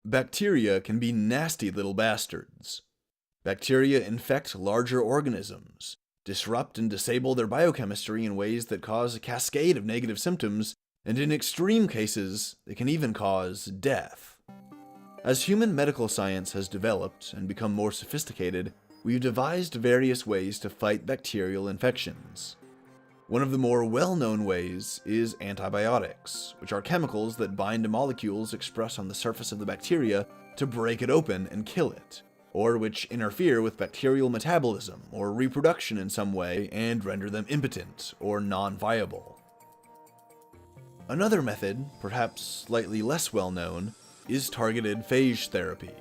Bacteria can be nasty little bastards. Bacteria infect larger organisms, disrupt and disable their biochemistry in ways that cause a cascade of negative symptoms, and in extreme cases, they can even cause death. As human medical science has developed and become more sophisticated, we've devised various ways to fight bacterial infections. One of the more well-known ways is antibiotics, which are chemicals that bind to molecules expressed on the surface of the bacteria to break it open and kill it, or which interfere with bacterial metabolism or reproduction in some way and render them impotent or non-viable. Another method, perhaps slightly less well-known, is targeted phage therapy.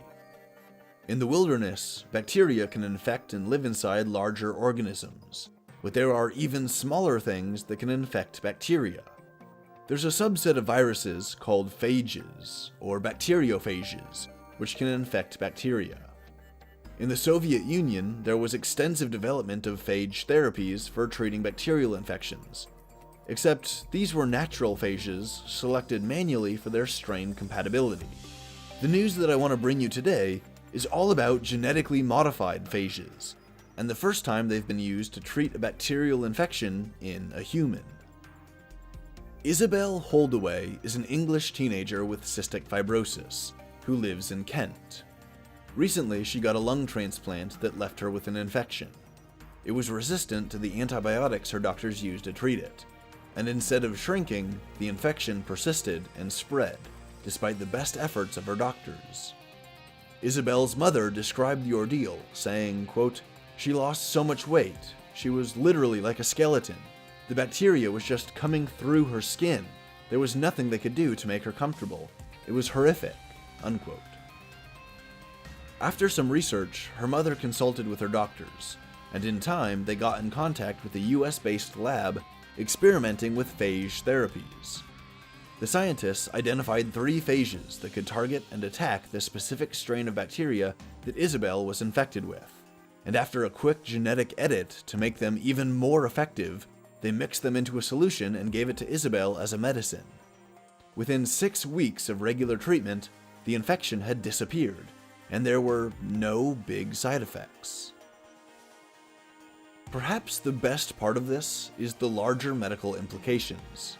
In the wilderness, bacteria can infect and live inside larger organisms, but there are even smaller things that can infect bacteria. There's a subset of viruses called phages, or bacteriophages, which can infect bacteria. In the Soviet Union, there was extensive development of phage therapies for treating bacterial infections, except these were natural phages selected manually for their strain compatibility. The news that I want to bring you today is all about genetically modified phages, and the first time they've been used to treat a bacterial infection in a human. Isabel Holdaway is an English teenager with cystic fibrosis who lives in Kent. Recently, she got a lung transplant that left her with an infection. It was resistant to the antibiotics her doctors used to treat it, and instead of shrinking, the infection persisted and spread, despite the best efforts of her doctors. Isabel's mother described the ordeal, saying, quote, "She lost so much weight. She was literally like a skeleton. The bacteria was just coming through her skin. There was nothing they could do to make her comfortable. It was horrific," unquote. After some research, her mother consulted with her doctors, and in time they got in contact with a US-based lab experimenting with phage therapies. The scientists identified 3 phages that could target and attack the specific strain of bacteria that Isabel was infected with, and after a quick genetic edit to make them even more effective, they mixed them into a solution and gave it to Isabel as a medicine. Within 6 weeks of regular treatment, the infection had disappeared, and there were no big side effects. Perhaps the best part of this is the larger medical implications.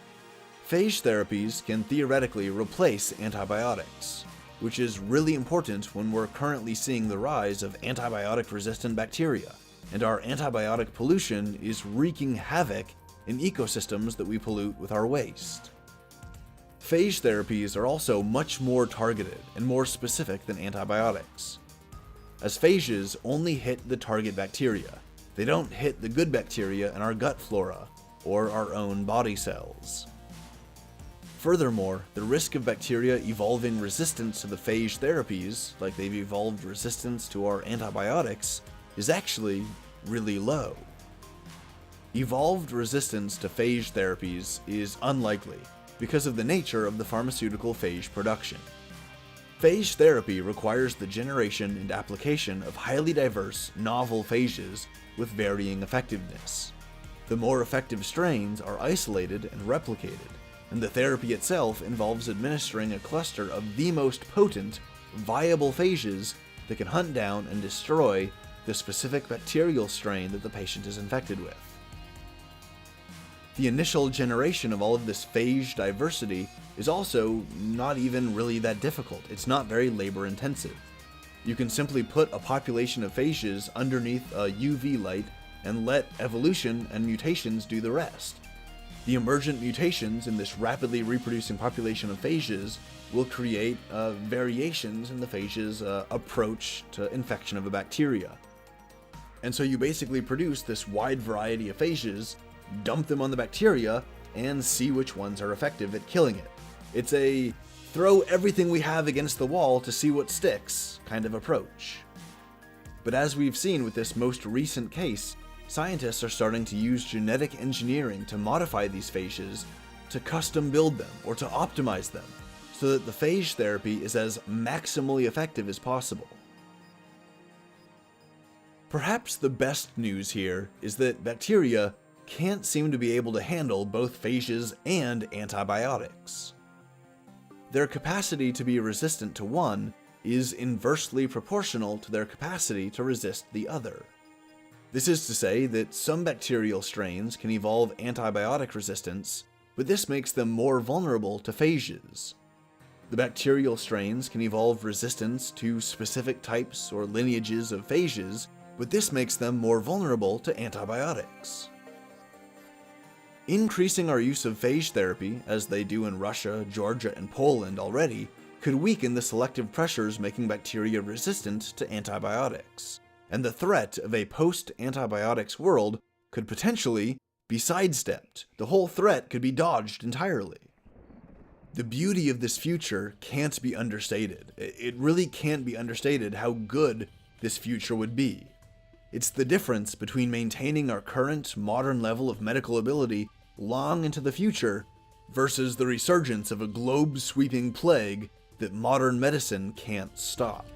Phage therapies can theoretically replace antibiotics, which is really important when we're currently seeing the rise of antibiotic-resistant bacteria, and our antibiotic pollution is wreaking havoc in ecosystems that we pollute with our waste. Phage therapies are also much more targeted and more specific than antibiotics, as phages only hit the target bacteria. They don't hit the good bacteria in our gut flora or our own body cells. Furthermore, the risk of bacteria evolving resistance to the phage therapies, like they've evolved resistance to our antibiotics, is actually really low. Evolved resistance to phage therapies is unlikely because of the nature of the pharmaceutical phage production. Phage therapy requires the generation and application of highly diverse, novel phages with varying effectiveness. The more effective strains are isolated and replicated, and the therapy itself involves administering a cluster of the most potent, viable phages that can hunt down and destroy the specific bacterial strain that the patient is infected with. The initial generation of all of this phage diversity is also not even really that difficult. It's not very labor intensive. You can simply put a population of phages underneath a UV light and let evolution and mutations do the rest. The emergent mutations in this rapidly reproducing population of phages will create variations in the phage's approach to infection of a bacteria. And so you basically produce this wide variety of phages, dump them on the bacteria, and see which ones are effective at killing it. It's a throw everything we have against the wall to see what sticks kind of approach. But as we've seen with this most recent case, scientists are starting to use genetic engineering to modify these phages, to custom build them or to optimize them, so that the phage therapy is as maximally effective as possible. Perhaps the best news here is that bacteria can't seem to be able to handle both phages and antibiotics. their capacity to be resistant to one is inversely proportional to their capacity to resist the other. This is to say that some bacterial strains can evolve antibiotic resistance, but this makes them more vulnerable to phages. The bacterial strains can evolve resistance to specific types or lineages of phages, but this makes them more vulnerable to antibiotics. Increasing our use of phage therapy, as they do in Russia, Georgia, and Poland already, could weaken the selective pressures making bacteria resistant to antibiotics, and the threat of a post-antibiotics world could potentially be sidestepped. The whole threat could be dodged entirely. The beauty of this future can't be understated. It really can't be understated how good this future would be. It's the difference between maintaining our current modern level of medical ability long into the future versus the resurgence of a globe-sweeping plague that modern medicine can't stop.